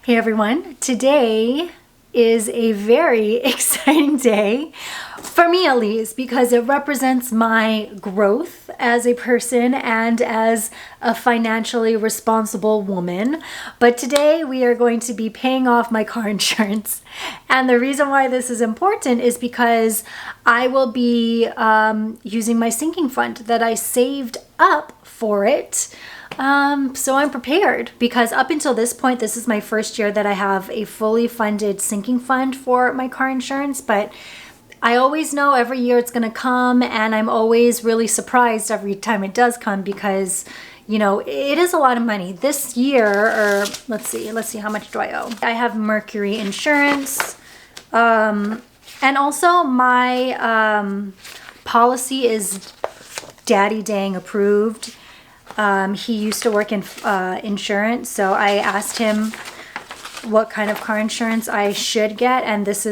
Hey everyone, today is a very exciting day, for me at least, because it represents my growth as a person and as a financially responsible woman. But today we are going to be paying off my car insurance. And the reason why this is important is because I will be using my sinking fund that I saved up for it. So I'm prepared because up until this point, this is my first year that I have a fully funded sinking fund for my car insurance, but I always know every year it's going to come, and I'm always really surprised every time it does come because, you know, it is a lot of money. This year, or let's see, how much do I owe? I have Mercury Insurance, and also my policy is Daddy Dang approved. He used to work in insurance, so I asked him what kind of car insurance I should get, and this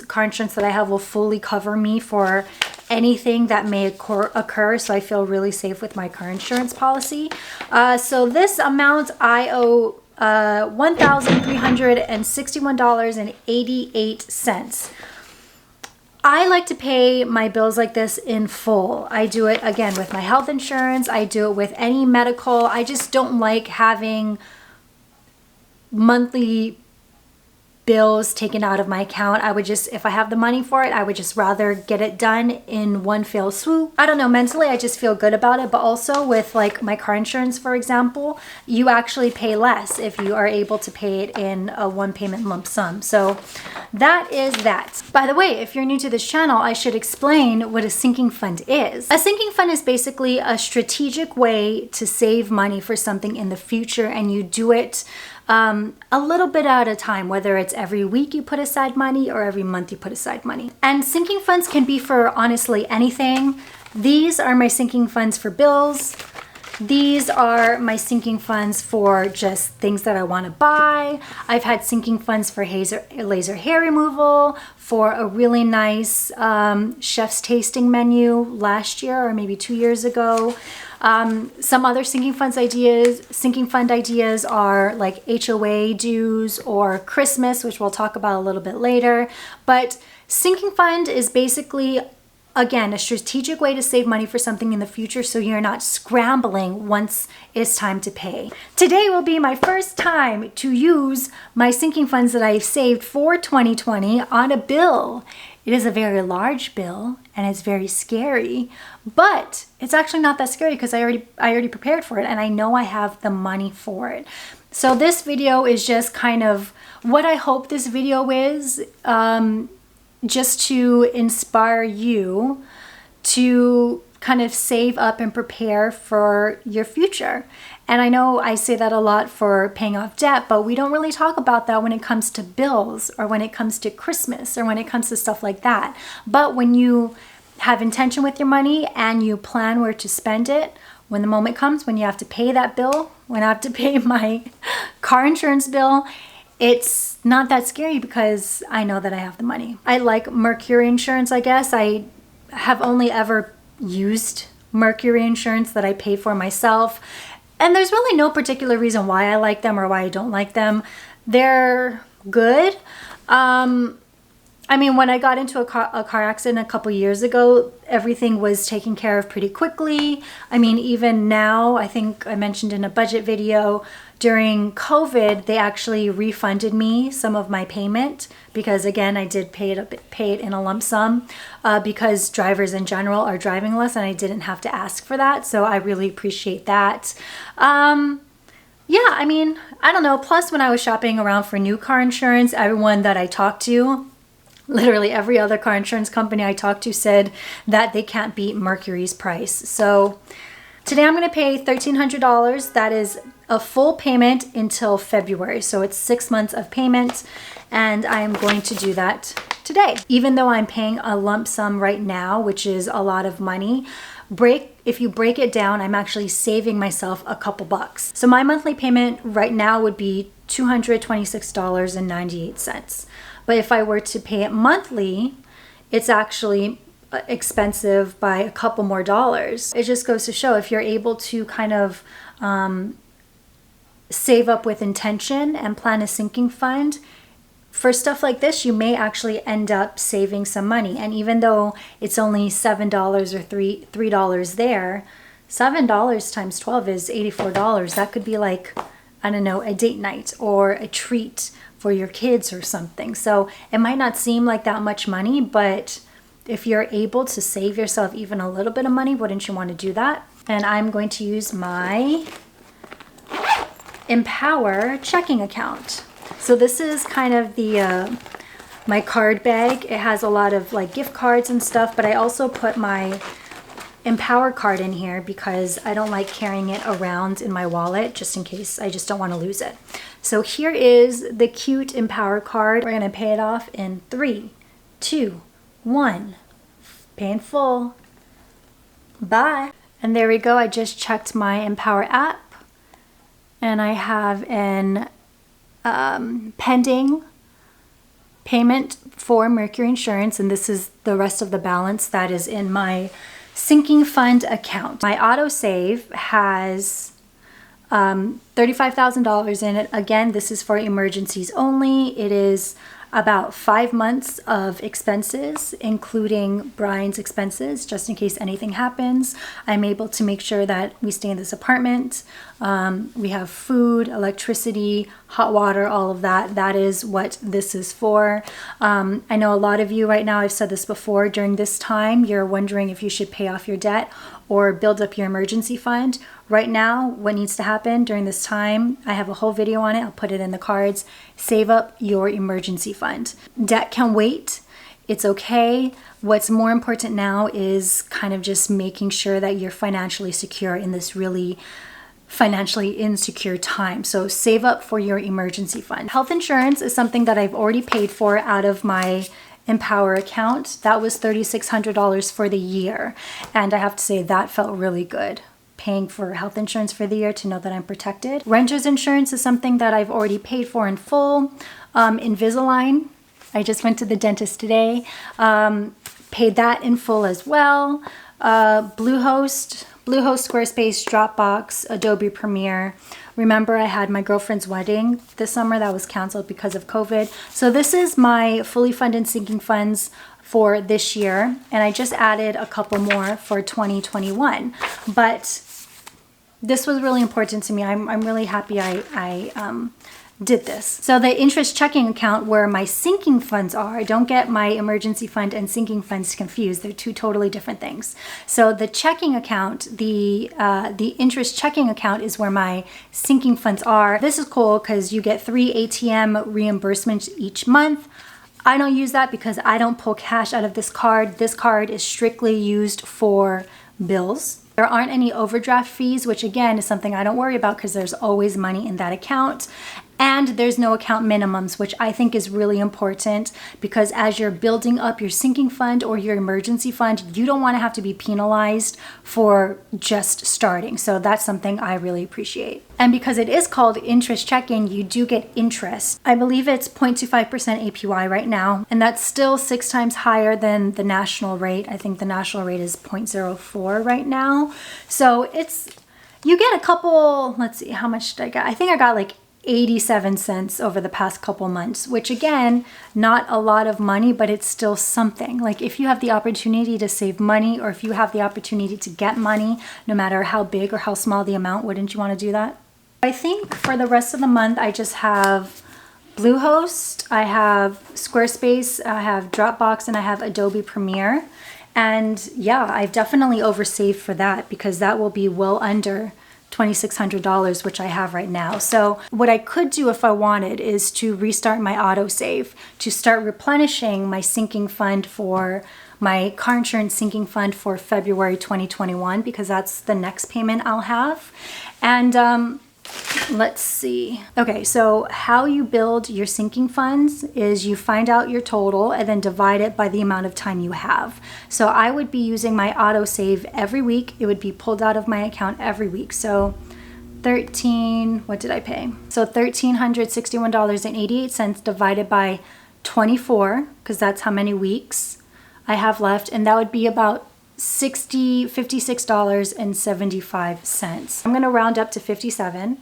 car insurance that I have will fully cover me for anything that may occur, so I feel really safe with my car insurance policy. So this amount I owe $1,361.88. I like to pay my bills like this in full. I do it again with my health insurance. I do it with any medical. I just don't like having monthly bills taken out of my account. I would just, if I have the money for it, I would just rather get it done in one fell swoop. I don't know, mentally I just feel good about it, but also with like my car insurance, for example, you actually pay less if you are able to pay it in a one payment lump sum. So that is that. By the way, if you're new to this channel, I should explain what a sinking fund is. A sinking fund is basically a strategic way to save money for something in the future, and you do it a little bit at a time, whether it's every week you put aside money or every month you put aside money. And sinking funds can be for honestly anything. These are my sinking funds for bills. These are my sinking funds for just things that I want to buy. I've had sinking funds for laser hair removal, for a really nice chef's tasting menu last year or maybe 2 years ago. Some other sinking fund ideas are like HOA dues or Christmas, which we'll talk about a little bit later. But sinking fund is basically, again, a strategic way to save money for something in the future so you're not scrambling once it's time to pay. Today will be my first time to use my sinking funds that I've saved for 2020 on a bill. It is a very large bill and it's very scary, but it's actually not that scary because I already prepared for it and I know I have the money for it. So this video is just kind of what I hope this video is, just to inspire you to kind of save up and prepare for your future. And I know I say that a lot for paying off debt, but we don't really talk about that when it comes to bills or when it comes to Christmas or when it comes to stuff like that. But when you have intention with your money and you plan where to spend it, when the moment comes, when you have to pay that bill, when I have to pay my car insurance bill, it's not that scary because I know that I have the money. I like Mercury Insurance, I guess. I have only ever used Mercury Insurance that I pay for myself. And there's really no particular reason why I like them or why I don't like them. They're good. I mean, when I got into a car accident a couple years ago, everything was taken care of pretty quickly. I mean, even now, I think I mentioned in a budget video, during COVID, they actually refunded me some of my payment because, again, I did pay it in a lump sum because drivers in general are driving less and I didn't have to ask for that. So I really appreciate that. Yeah, I mean, I don't know. Plus, when I was shopping around for new car insurance, everyone that I talked to, literally every other car insurance company I talked to said that they can't beat Mercury's price. So today I'm going to pay $1,300. That is a full payment until February. So it's 6 months of payments, and I am going to do that today. Even though I'm paying a lump sum right now, which is a lot of money, if you break it down, I'm actually saving myself a couple bucks. So my monthly payment right now would be $226.98. But if I were to pay it monthly, it's actually expensive by a couple more dollars. It just goes to show if you're able to kind of save up with intention and plan a sinking fund, for stuff like this, you may actually end up saving some money. And even though it's only $7 or $3 there, $7 times 12 is $84. That could be like, I don't know, a date night or a treat for your kids or something. So it might not seem like that much money, but if you're able to save yourself even a little bit of money, wouldn't you want to do that? And I'm going to use my Empower checking account. So this is kind of the my card bag. It has a lot of like gift cards and stuff, but I also put my Empower card in here because I don't like carrying it around in my wallet just in case. I just don't want to lose it. So here is the cute Empower card. We're going to pay it off in 3, 2, 1. Pay in full. Bye. And there we go. I just checked my Empower app and I have an pending payment for Mercury Insurance, and this is the rest of the balance that is in my sinking fund account. My autosave has $35,000 in it. Again, this is for emergencies only. It is about 5 months of expenses, including Brian's expenses, just in case anything happens. I'm able to make sure that we stay in this apartment. We have food, electricity, hot water, all of that. That is what this is for. I know a lot of you right now, I've said this before, during this time, you're wondering if you should pay off your debt or build up your emergency fund. Right now, what needs to happen during this time, I have a whole video on it. I'll put it in the cards. Save up your emergency fund. Debt can wait. It's okay. What's more important now is kind of just making sure that you're financially secure in this really financially insecure time. So save up for your emergency fund. Health insurance is something that I've already paid for out of my Empower account. That was $3,600 for the year. And I have to say that felt really good, paying for health insurance for the year to know that I'm protected. Renter's insurance is something that I've already paid for in full. Invisalign, I just went to the dentist today, paid that in full as well. Bluehost, Squarespace, Dropbox, Adobe Premiere. Remember, I had my girlfriend's wedding this summer that was canceled because of COVID. So this is my fully funded sinking funds for this year, and I just added a couple more for 2021. But this was really important to me. I'm really happy I did this. So the interest checking account where my sinking funds are, don't get my emergency fund and sinking funds confused. They're two totally different things. So the checking account, the interest checking account is where my sinking funds are. This is cool because you get 3 ATM reimbursements each month. I don't use that because I don't pull cash out of this card. This card is strictly used for bills. There aren't any overdraft fees, which again is something I don't worry about because there's always money in that account. And there's no account minimums, which I think is really important because as you're building up your sinking fund or your emergency fund, you don't want to have to be penalized for just starting. So that's something I really appreciate. And because it is called interest checking, you do get interest. I believe it's 0.25% APY right now, and that's still 6 times higher than the national rate. I think the national rate is 0.04 right now. So you get a couple, let's see, how much did I get? I think I got like 87 cents over the past couple months, which again, not a lot of money, but it's still something. Like if you have the opportunity to save money or if you have the opportunity to get money, no matter how big or how small the amount, wouldn't you want to do that? I think for the rest of the month, I just have Bluehost, I have Squarespace, I have Dropbox, and I have Adobe Premiere. And yeah, I've definitely oversaved for that because that will be well under $2,600, which I have right now. So what I could do if I wanted is to restart my autosave, to start replenishing my sinking fund for my car insurance sinking fund for February 2021, because that's the next payment I'll have. And let's see. Okay, so how you build your sinking funds is you find out your total and then divide it by the amount of time you have. So I would be using my autosave every week. It would be pulled out of my account every week. So what did I pay? So $1,361.88 divided by 24, because that's how many weeks I have left. And that would be about $56.75. I'm going to round up to 57.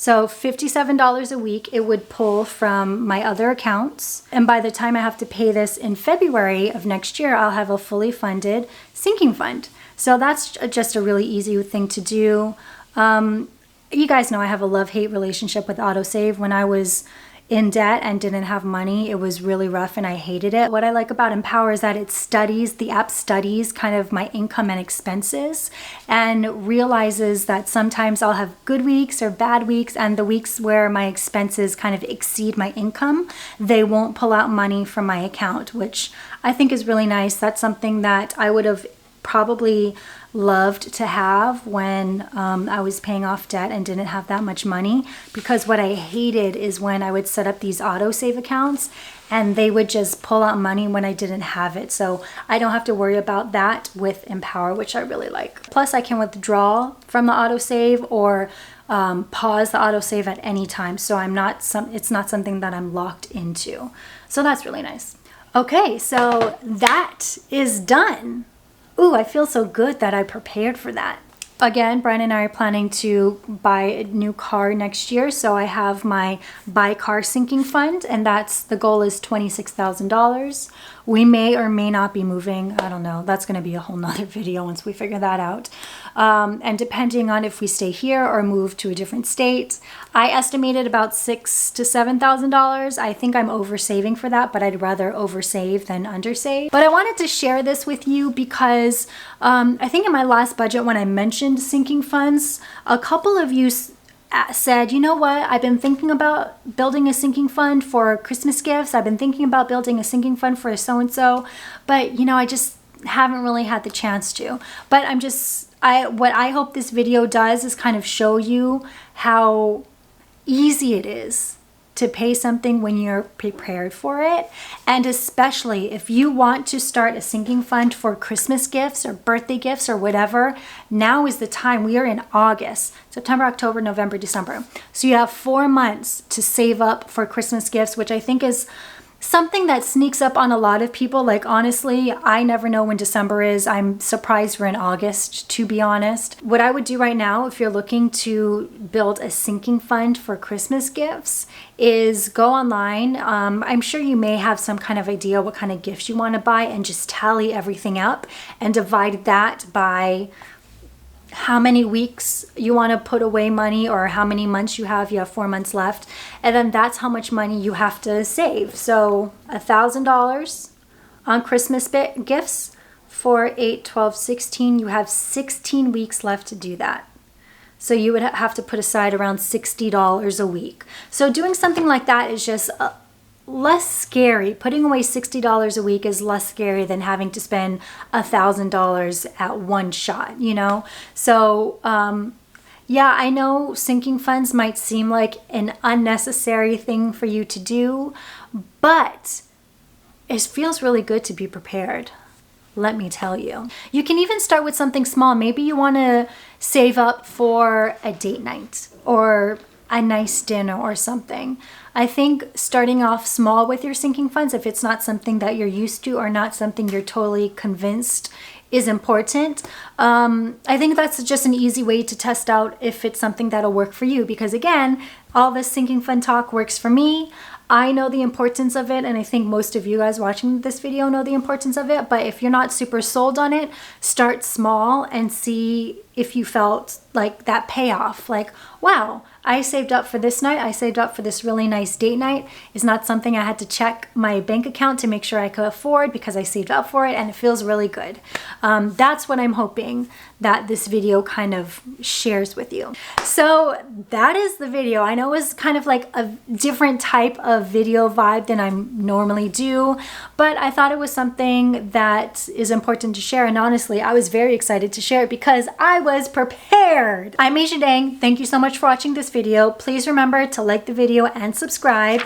So $57 a week it would pull from my other accounts. And by the time I have to pay this in February of next year, I'll have a fully funded sinking fund. So that's just a really easy thing to do. You guys know I have a love-hate relationship with autosave. When I was in debt and didn't have money, it was really rough and I hated it. What I like about Empower is that the app studies kind of my income and expenses and realizes that sometimes I'll have good weeks or bad weeks, and the weeks where my expenses kind of exceed my income, they won't pull out money from my account, which I think is really nice. That's something that I would have probably loved to have when I was paying off debt and didn't have that much money, because what I hated is when I would set up these autosave accounts and they would just pull out money when I didn't have it. So I don't have to worry about that with Empower, which I really like. Plus I can withdraw from the autosave or pause the autosave at any time. So it's not something that I'm locked into. So that's really nice. Okay, so that is done. Ooh, I feel so good that I prepared for that. Again, Brian and I are planning to buy a new car next year, so I have my buy car sinking fund, and the goal is $26,000. We may or may not be moving. I don't know. That's going to be a whole nother video once we figure that out. And depending on if we stay here or move to a different state, I estimated about $6,000 to $7,000. I think I'm over saving for that, but I'd rather over save than under save. But I wanted to share this with you because I think in my last budget when I mentioned sinking funds, a couple of you said, you know what, I've been thinking about building a sinking fund for Christmas gifts. I've been thinking about building a sinking fund for a so-and-so, but you know, I just haven't really had the chance to. But what I hope this video does is kind of show you how easy it is to pay something when you're prepared for it. And especially if you want to start a sinking fund for Christmas gifts or birthday gifts or whatever, now is the time. We are in August, September, October, November, December. So you have 4 months to save up for Christmas gifts, which I think is something that sneaks up on a lot of people. Like, honestly, I never know when December is. I'm surprised we're in August, to be honest. What I would do right now, if you're looking to build a sinking fund for Christmas gifts, is go online. I'm sure you may have some kind of idea what kind of gifts you want to buy, and just tally everything up and divide that by how many weeks you want to put away money, or how many months you have 4 months left, and then that's how much money you have to save. So $1,000 on Christmas gifts for 8, 12, 16, you have 16 weeks left to do that. So you would have to put aside around $60 a week. So doing something like that is just less scary. Putting away $60 a week is less scary than having to spend $1,000 at one shot, you know? So, yeah, I know sinking funds might seem like an unnecessary thing for you to do, but it feels really good to be prepared. Let me tell you. You can even start with something small. Maybe you want to save up for a date night or a nice dinner or something. I think starting off small with your sinking funds, if it's not something that you're used to or not something you're totally convinced is important, I think that's just an easy way to test out if it's something that'll work for you. Because again, all this sinking fund talk works for me. I know the importance of it, and I think most of you guys watching this video know the importance of it. But if you're not super sold on it, start small and see if you felt like that payoff. Like, wow, I saved up for this night. I saved up for this really nice date night. It's not something I had to check my bank account to make sure I could afford, because I saved up for it, and it feels really good. That's what I'm hoping that this video kind of shares with you. So that is the video. I know it was kind of like a different type of video vibe than I normally do, but I thought it was something that is important to share. And honestly, I was very excited to share it because I was prepared. I'm Asia Dang. Thank you so much for watching this video. Please remember to like the video and subscribe.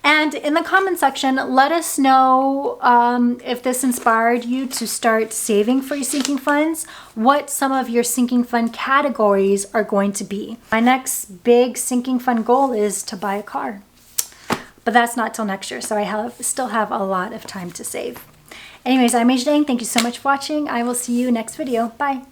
And in the comment section, let us know if this inspired you to start saving for your sinking funds, what some of your sinking fund categories are going to be. My next big sinking fund goal is to buy a car, but that's not till next year, so I still have a lot of time to save. Anyways, I'm Asia Dang. Thank you so much for watching. I will see you next video. Bye.